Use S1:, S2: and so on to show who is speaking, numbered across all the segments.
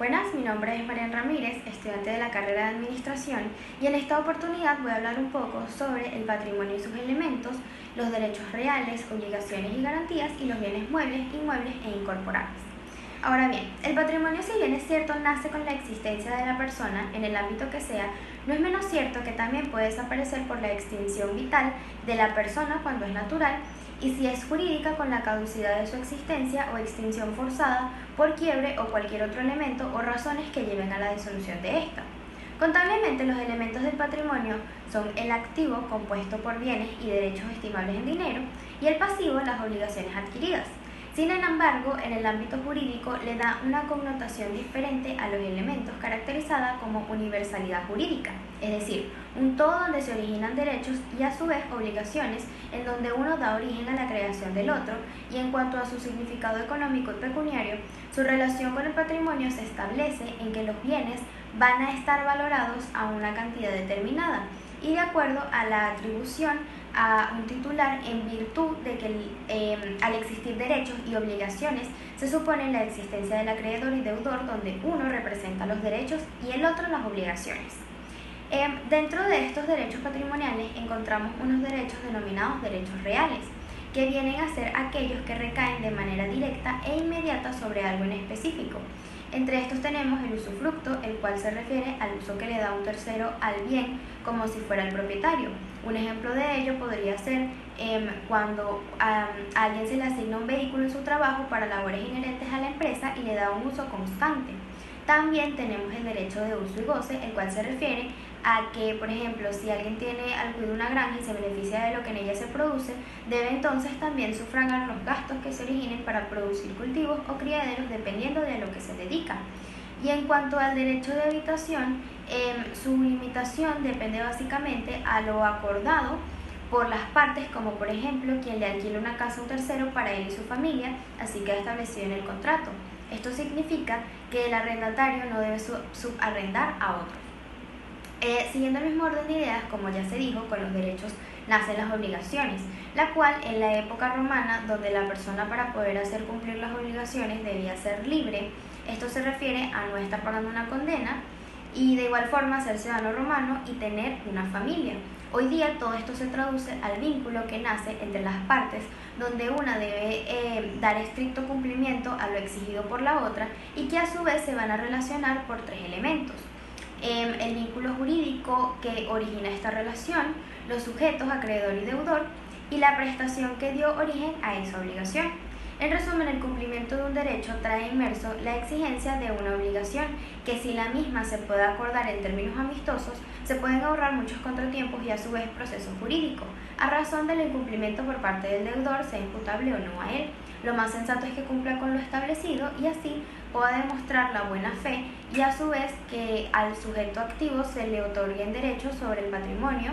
S1: Buenas, mi nombre es Marian Ramírez, estudiante de la carrera de Administración, y en esta oportunidad voy a hablar un poco sobre el patrimonio y sus elementos, los derechos reales, obligaciones y garantías, y los bienes muebles, inmuebles e incorporables. Ahora bien, el patrimonio, si bien es cierto, nace con la existencia de la persona, en el ámbito que sea, no es menos cierto que también puede desaparecer por la extinción vital de la persona cuando es natural, y si es jurídica con la caducidad de su existencia o extinción forzada por quiebre o cualquier otro elemento o razones que lleven a la disolución de esta. Contablemente, los elementos del patrimonio son el activo, compuesto por bienes y derechos estimables en dinero, y el pasivo, las obligaciones adquiridas. Sin embargo, en el ámbito jurídico le da una connotación diferente a los elementos, caracterizada como universalidad jurídica, es decir, un todo donde se originan derechos y a su vez obligaciones, en donde uno da origen a la creación del otro, y en cuanto a su significado económico y pecuniario, su relación con el patrimonio se establece en que los bienes van a estar valorados a una cantidad determinada y de acuerdo a la atribución a un titular, en virtud de que al existir derechos y obligaciones se supone la existencia del acreedor y deudor, donde uno representa los derechos y el otro las obligaciones. Dentro de estos derechos patrimoniales encontramos unos derechos denominados derechos reales, que vienen a ser aquellos que recaen de manera directa e inmediata sobre algo en específico. Entre estos tenemos el usufructo, el cual se refiere al uso que le da un tercero al bien como si fuera el propietario. Un ejemplo de ello podría ser cuando a alguien se le asigna un vehículo en su trabajo para labores inherentes a la empresa y le da un uso constante. También tenemos el derecho de uso y goce, el cual se refiere a que, por ejemplo, si alguien tiene al cuidado una granja y se beneficia de lo que en ella se produce, debe entonces también sufragar los gastos que se originen para producir cultivos o criaderos dependiendo de a lo que se dedica. Y en cuanto al derecho de habitación, su limitación depende básicamente a lo acordado por las partes, como por ejemplo quien le alquila una casa a un tercero para él y su familia, así queda establecido en el contrato. Esto significa que el arrendatario no debe subarrendar a otro. Siguiendo el mismo orden de ideas, como ya se dijo, con los derechos nacen las obligaciones, la cual en la época romana, donde la persona para poder hacer cumplir las obligaciones debía ser libre, esto se refiere a no estar pagando una condena y de igual forma ser ciudadano romano y tener una familia. Hoy día todo esto se traduce al vínculo que nace entre las partes, donde una debe dar estricto cumplimiento a lo exigido por la otra y que a su vez se van a relacionar por tres elementos. El vínculo jurídico que origina esta relación, los sujetos, acreedor y deudor, y la prestación que dio origen a esa obligación. En resumen, el cumplimiento de un derecho trae inmerso la exigencia de una obligación, que si la misma se puede acordar en términos amistosos, se pueden ahorrar muchos contratiempos y a su vez proceso jurídico, a razón del incumplimiento por parte del deudor, sea imputable o no a él. Lo más sensato es que cumpla con lo establecido y así pueda demostrar la buena fe y a su vez que al sujeto activo se le otorguen derechos sobre el patrimonio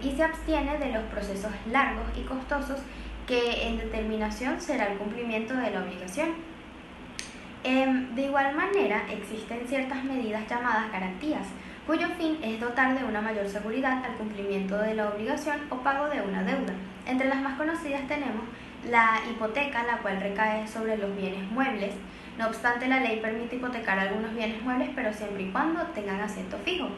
S1: y se abstiene de los procesos largos y costosos que en determinación será el cumplimiento de la obligación. De igual manera, existen ciertas medidas llamadas garantías, cuyo fin es dotar de una mayor seguridad al cumplimiento de la obligación o pago de una deuda. Entre las más conocidas tenemos la hipoteca, la cual recae sobre los bienes muebles. No obstante, la ley permite hipotecar algunos bienes muebles, pero siempre y cuando tengan asiento fijo.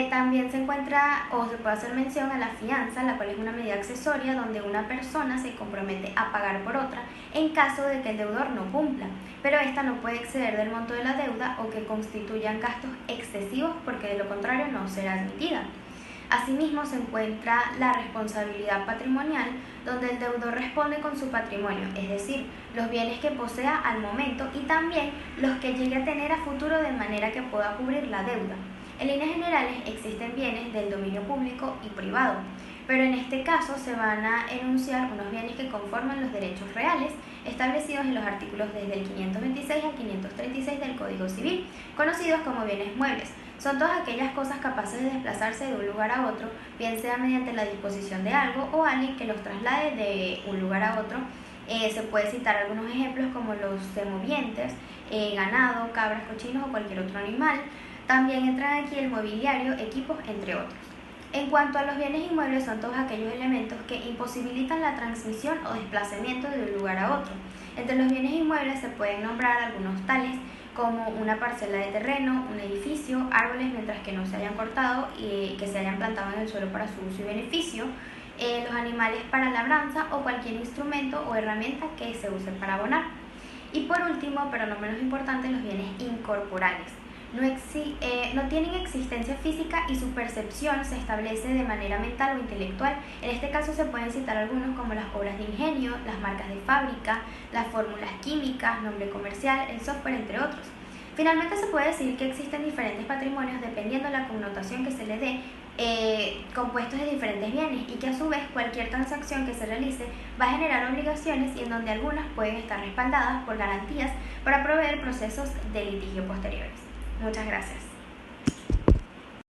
S1: También se encuentra o se puede hacer mención a la fianza, la cual es una medida accesoria donde una persona se compromete a pagar por otra en caso de que el deudor no cumpla, pero esta no puede exceder del monto de la deuda o que constituyan gastos excesivos, porque de lo contrario no será admitida. Asimismo, se encuentra la responsabilidad patrimonial, donde el deudor responde con su patrimonio, es decir, los bienes que posea al momento y también los que llegue a tener a futuro de manera que pueda cubrir la deuda. En líneas generales, existen bienes del dominio público y privado, pero en este caso se van a enunciar unos bienes que conforman los derechos reales establecidos en los artículos desde el 526 al 536 del Código Civil, conocidos como bienes muebles. Son todas aquellas cosas capaces de desplazarse de un lugar a otro, bien sea mediante la disposición de algo o alguien que los traslade de un lugar a otro. Se puede citar algunos ejemplos como los semovientes, ganado, cabras, cochinos o cualquier otro animal. También entran aquí el mobiliario, equipos, entre otros. En cuanto a los bienes inmuebles, son todos aquellos elementos que imposibilitan la transmisión o desplazamiento de un lugar a otro. Entre los bienes inmuebles se pueden nombrar algunos tales como una parcela de terreno, un edificio, árboles mientras que no se hayan cortado y que se hayan plantado en el suelo para su uso y beneficio, los animales para labranza o cualquier instrumento o herramienta que se use para abonar. Y por último, pero no menos importante, los bienes incorporales. No tienen existencia física y su percepción se establece de manera mental o intelectual. En este caso se pueden citar algunos como las obras de ingenio, las marcas de fábrica, las fórmulas químicas, nombre comercial, el software, entre otros. Finalmente se puede decir que existen diferentes patrimonios dependiendo de la connotación que se le dé, compuestos de diferentes bienes, y que a su vez cualquier transacción que se realice va a generar obligaciones y en donde algunas pueden estar respaldadas por garantías para proveer procesos de litigio posteriores. Muchas gracias.